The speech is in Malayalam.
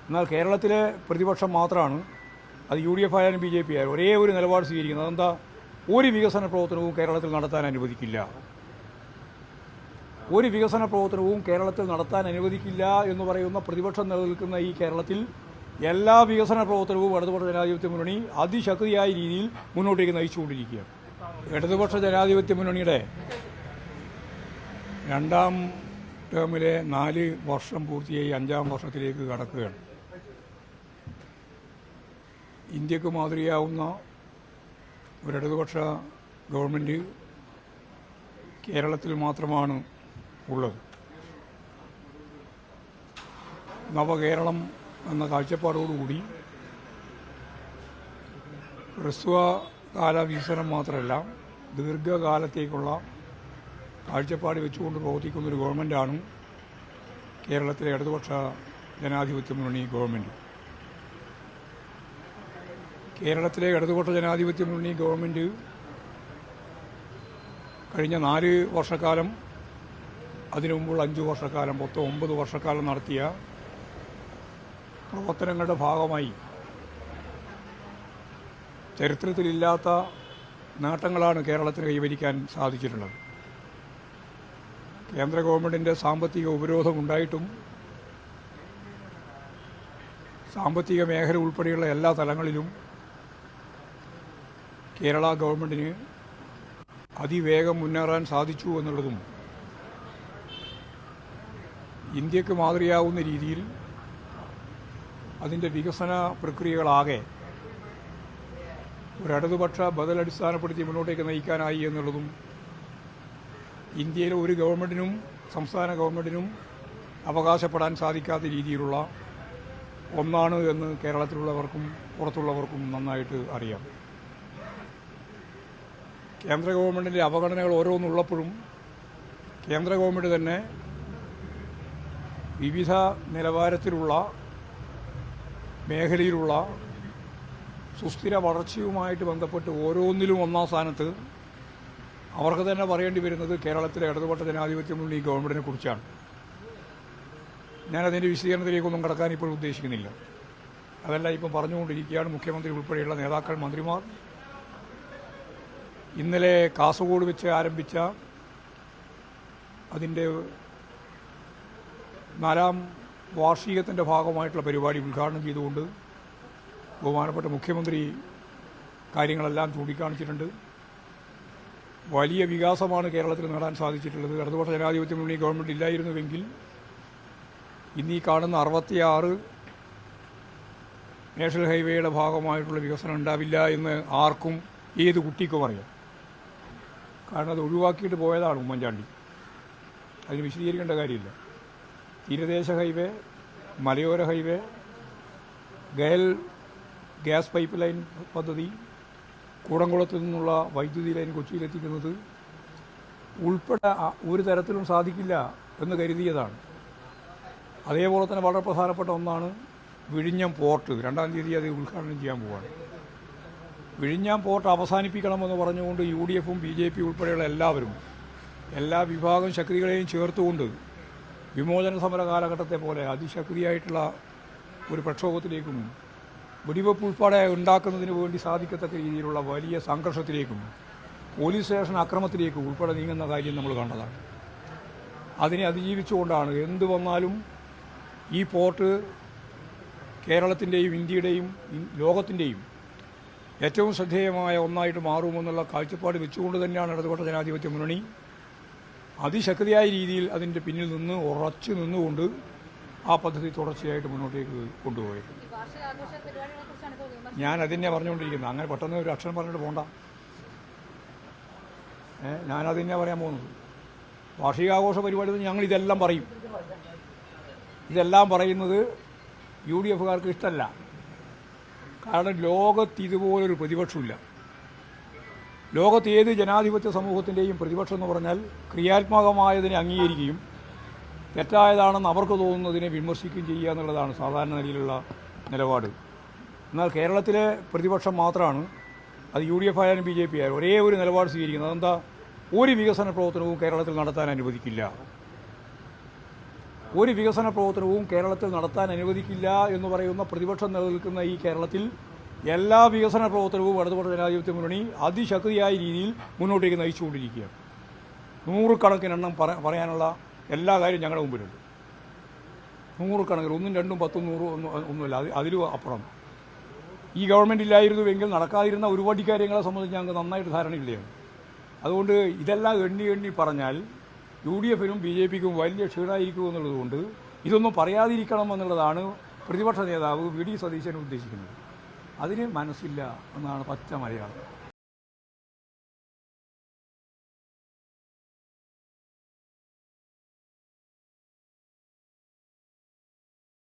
എന്നാൽ കേരളത്തിലെ പ്രതിപക്ഷം മാത്രമാണ്, അത് UDF ആയാലും BJP ആയാലും, ഒരേ ഒരു നിലപാട് സ്വീകരിക്കുന്നത്. അതെന്താ? ഒരു വികസന പ്രവർത്തനവും കേരളത്തിൽ നടത്താൻ അനുവദിക്കില്ല. ഒരു വികസന പ്രവർത്തനവും കേരളത്തിൽ നടത്താൻ അനുവദിക്കില്ല എന്ന് പറയുന്ന പ്രതിപക്ഷം നിലനിൽക്കുന്ന ഈ കേരളത്തിൽ എല്ലാ വികസന പ്രവർത്തനവും ഇടതുപക്ഷ ജനാധിപത്യ മുന്നണി അതിശക്തിയായ രീതിയിൽ മുന്നോട്ടേക്ക് നയിച്ചുകൊണ്ടിരിക്കുകയാണ്. ഇടതുപക്ഷ ജനാധിപത്യ മുന്നണിയുടെ രണ്ടാം ടേമിലെ 4 വർഷം പൂർത്തിയായി 5-ാം വർഷത്തിലേക്ക് കടക്കുകയാണ്. ഇന്ത്യക്ക് മാതൃകയാവുന്ന ഒരു ഇടതുപക്ഷ ഗവൺമെൻറ് കേരളത്തിൽ മാത്രമാണ് ഉള്ളത്. നവകേരളം എന്ന കാഴ്ചപ്പാടോടുകൂടി ഹ്രസ്വകാല വികസനം മാത്രമല്ല, ദീർഘകാലത്തേക്കുള്ള കാഴ്ചപ്പാട് വെച്ചുകൊണ്ട് പ്രവർത്തിക്കുന്നൊരു ഗവൺമെൻറ്റാണ് കേരളത്തിലെ ഇടതുപക്ഷ ജനാധിപത്യ മുന്നണി ഗവൺമെൻറ്. കേരളത്തിലെ ഇടതുപക്ഷ ജനാധിപത്യ മുന്നണി ഗവൺമെൻറ് കഴിഞ്ഞ 4 വർഷക്കാലം, അതിനു മുമ്പുള്ള 5 വർഷക്കാലം, മൊത്തം 9 വർഷക്കാലം നടത്തിയ പ്രവർത്തനങ്ങളുടെ ഭാഗമായി ചരിത്രത്തിലില്ലാത്ത നേട്ടങ്ങളാണ് കേരളത്തിന് കൈവരിക്കാൻ സാധിച്ചിട്ടുള്ളത്. കേന്ദ്ര ഗവൺമെൻറ്റിൻ്റെ സാമ്പത്തിക ഉപരോധമുണ്ടായിട്ടും സാമ്പത്തിക മേഖല ഉൾപ്പെടെയുള്ള എല്ലാ തലങ്ങളിലും കേരള ഗവൺമെൻറ്റിന് അതിവേഗം മുന്നേറാൻ സാധിച്ചു എന്നുള്ളതും ഇന്ത്യക്ക് മാതൃകയാവുന്ന രീതിയിൽ അതിൻ്റെ വികസന പ്രക്രിയകളാകെ ഒരു ഇടതുപക്ഷ ബദലടിസ്ഥാനപ്പെടുത്തി മുന്നോട്ടേക്ക് നയിക്കാനായി എന്നുള്ളതും ഇന്ത്യയിലെ ഒരു ഗവൺമെൻറ്റിനും സംസ്ഥാന ഗവൺമെൻറ്റിനും അവകാശപ്പെടാൻ സാധിക്കാത്ത രീതിയിലുള്ള ഒന്നാണ് എന്ന് കേരളത്തിലുള്ളവർക്കും പുറത്തുള്ളവർക്കും നന്നായിട്ട് അറിയാം. കേന്ദ്ര ഗവൺമെൻറ്റിൻ്റെ അവഗണനകൾ ഓരോന്നുള്ളപ്പോഴും കേന്ദ്ര ഗവൺമെൻറ് തന്നെ വിവിധ നിലവാരത്തിലുള്ള മേഖലയിലുള്ള സുസ്ഥിര വളർച്ചയുമായിട്ട് ബന്ധപ്പെട്ട് ഓരോന്നിലും ഒന്നാം സ്ഥാനത്ത് അവർക്ക് തന്നെ പറയേണ്ടി വരുന്നത് കേരളത്തിലെ ഇടതുപക്ഷ ജനാധിപത്യ മുന്നണി ഗവൺമെൻറ്റിനെ കുറിച്ചാണ്. ഞാനതിൻ്റെ വിശദീകരണത്തിലേക്കൊന്നും കടക്കാൻ ഇപ്പോൾ ഉദ്ദേശിക്കുന്നില്ല. അതെല്ലാം ഇപ്പം പറഞ്ഞുകൊണ്ടിരിക്കുകയാണ്. മുഖ്യമന്ത്രി ഉൾപ്പെടെയുള്ള നേതാക്കൾ, മന്ത്രിമാർ ഇന്നലെ കാസർഗോഡ് വെച്ച് ആരംഭിച്ച അതിൻ്റെ 4ാം വാർഷികത്തിൻ്റെ ഭാഗമായിട്ടുള്ള പരിപാടി ഉദ്ഘാടനം ചെയ്തുകൊണ്ട് ബഹുമാനപ്പെട്ട മുഖ്യമന്ത്രി കാര്യങ്ങളെല്ലാം ചൂണ്ടിക്കാണിച്ചിട്ടുണ്ട്. വലിയ വികാസമാണ് കേരളത്തിൽ നേടാൻ സാധിച്ചിട്ടുള്ളത്. ഇടതുപക്ഷ ജനാധിപത്യ മുന്നണി ഗവൺമെൻറ് ഇല്ലായിരുന്നുവെങ്കിൽ ഇന്നീ കാണുന്ന 66 നാഷണൽ ഹൈവേയുടെ ഭാഗമായിട്ടുള്ള വികസനം ഉണ്ടാവില്ല എന്ന് ആർക്കും, ഏത് കുട്ടിക്കും അറിയാം. കാരണം അത് ഒഴിവാക്കിയിട്ട് പോയതാണ് ഉമ്മൻചാണ്ടി. അതിന് വിശദീകരിക്കേണ്ട കാര്യമില്ല. തീരദേശ ഹൈവേ, മലയോര ഹൈവേ, ഗയൽ ഗ്യാസ് പൈപ്പ് ലൈൻ പദ്ധതി, കൂടംകുളത്തു നിന്നുള്ള വൈദ്യുതി ലൈൻ കൊച്ചിയിലെത്തിക്കുന്നത് ഉൾപ്പെടെ ഒരു തരത്തിലും സാധിക്കില്ല എന്ന് കരുതിയതാണ്. അതേപോലെ തന്നെ വളരെ പ്രധാനപ്പെട്ട ഒന്നാണ് വിഴിഞ്ഞം പോർട്ട്. 2-ാം തീയതി അത് ഉദ്ഘാടനം ചെയ്യാൻ പോവുകയാണ്. വിഴിഞ്ഞം പോർട്ട് അവസാനിപ്പിക്കണമെന്ന് പറഞ്ഞുകൊണ്ട് UDFും BJP ഉൾപ്പെടെയുള്ള എല്ലാവരും, എല്ലാ വിഭാഗം ശക്തികളെയും ചേർത്തുകൊണ്ട് വിമോചന സമര കാലഘട്ടത്തെ പോലെ അതിശക്തിയായിട്ടുള്ള ഒരു പ്രക്ഷോഭത്തിലേക്കും വെടിവെപ്പ് ഉൾപ്പെടെ ഉണ്ടാക്കുന്നതിന് വേണ്ടി സാധിക്കത്തക്ക രീതിയിലുള്ള വലിയ സംഘർഷത്തിലേക്കും പോലീസ് സ്റ്റേഷൻ അക്രമത്തിലേക്കും ഉൾപ്പെടെ നീങ്ങുന്ന കാര്യം നമ്മൾ കണ്ടതാണ്. അതിനെ അതിജീവിച്ചുകൊണ്ടാണ് എന്ത് വന്നാലും ഈ പോർട്ട് കേരളത്തിൻ്റെയും ഇന്ത്യയുടെയും ലോകത്തിൻ്റെയും ഏറ്റവും ശ്രദ്ധേയമായ ഒന്നായിട്ട് മാറുമെന്നുള്ള കാഴ്ചപ്പാട് വെച്ചുകൊണ്ട് തന്നെയാണ് ഇടതുപക്ഷ ജനാധിപത്യ മുന്നണി അതിശക്തിയായ രീതിയിൽ അതിൻ്റെ പിന്നിൽ നിന്ന് ഉറച്ചു നിന്നുകൊണ്ട് ആ പദ്ധതി തുടർച്ചയായിട്ട് മുന്നോട്ടേക്ക് കൊണ്ടുപോയത്. ഞാൻ അതിനെ പറഞ്ഞുകൊണ്ടിരിക്കുന്നത്. അങ്ങനെ പെട്ടെന്ന് ഒരു അക്ഷരം പറഞ്ഞിട്ട് പോകണ്ട. ഞാനതിനെ പറയാൻ പോകുന്നത് വാർഷികാഘോഷ പരിപാടി ഞങ്ങൾ ഇതെല്ലാം പറയും. ഇതെല്ലാം പറയുന്നത് UDFകാർക്ക് ഇഷ്ടമല്ല. കാരണം ലോകത്ത് ഇതുപോലൊരു പ്രതിപക്ഷമില്ല. ലോകത്ത് ഏത് ജനാധിപത്യ സമൂഹത്തിൻ്റെയും പ്രതിപക്ഷം എന്ന് പറഞ്ഞാൽ ക്രിയാത്മകമായതിനെ അംഗീകരിക്കുകയും തെറ്റായതാണെന്ന് അവർക്ക് തോന്നുന്നതിനെ വിമർശിക്കുകയും ചെയ്യുക എന്നുള്ളതാണ് സാധാരണ നിലയിലുള്ള നിലപാട്. എന്നാൽ കേരളത്തിലെ പ്രതിപക്ഷം മാത്രമാണ്, അത് UDF ആയാലും BJP ആയാലും, ഒരേ ഒരു നിലപാട് സ്വീകരിക്കുന്നത്. അതെന്താ? ഒരു വികസന പ്രവർത്തനവും കേരളത്തിൽ നടത്താൻ അനുവദിക്കില്ല. ഒരു വികസന പ്രവർത്തനവും കേരളത്തിൽ നടത്താൻ അനുവദിക്കില്ല എന്ന് പറയുന്ന പ്രതിപക്ഷം നിലനിൽക്കുന്ന ഈ കേരളത്തിൽ എല്ലാ വികസന പ്രവർത്തനവും ഇടതുപക്ഷ ജനാധിപത്യ മുന്നണി അതിശക്തിയായ രീതിയിൽ മുന്നോട്ടേക്ക് നയിച്ചുകൊണ്ടിരിക്കുകയാണ്. നൂറുകണക്കിനെണ്ണം പറയാനുള്ള എല്ലാ കാര്യവും ഞങ്ങളുടെ മുമ്പിലുണ്ട്. നൂറുകണക്കിന് 1, 2, 10, 100 ഒന്നുമില്ല, അതിലും അപ്പുറം. ഈ ഗവൺമെൻറ് ഇല്ലായിരുന്നുവെങ്കിൽ നടക്കാതിരുന്ന ഒരുപാട് കാര്യങ്ങളെ സംബന്ധിച്ച് ഞങ്ങൾക്ക് നന്നായിട്ട് ധാരണയില്ലയാണ്. അതുകൊണ്ട് ഇതെല്ലാം എണ്ണി പറഞ്ഞാൽ UDF-നും BJP-ക്കും വലിയ ക്ഷീണമായിരിക്കുമെന്നുള്ളതുകൊണ്ട് ഇതൊന്നും പറയാതിരിക്കണം എന്നുള്ളതാണ് പ്രതിപക്ഷ നേതാവ് VD സതീശൻ ഉദ്ദേശിക്കുന്നത്. അതിന് മനസ്സില്ല എന്നാണ് പച്ച മലയാളം.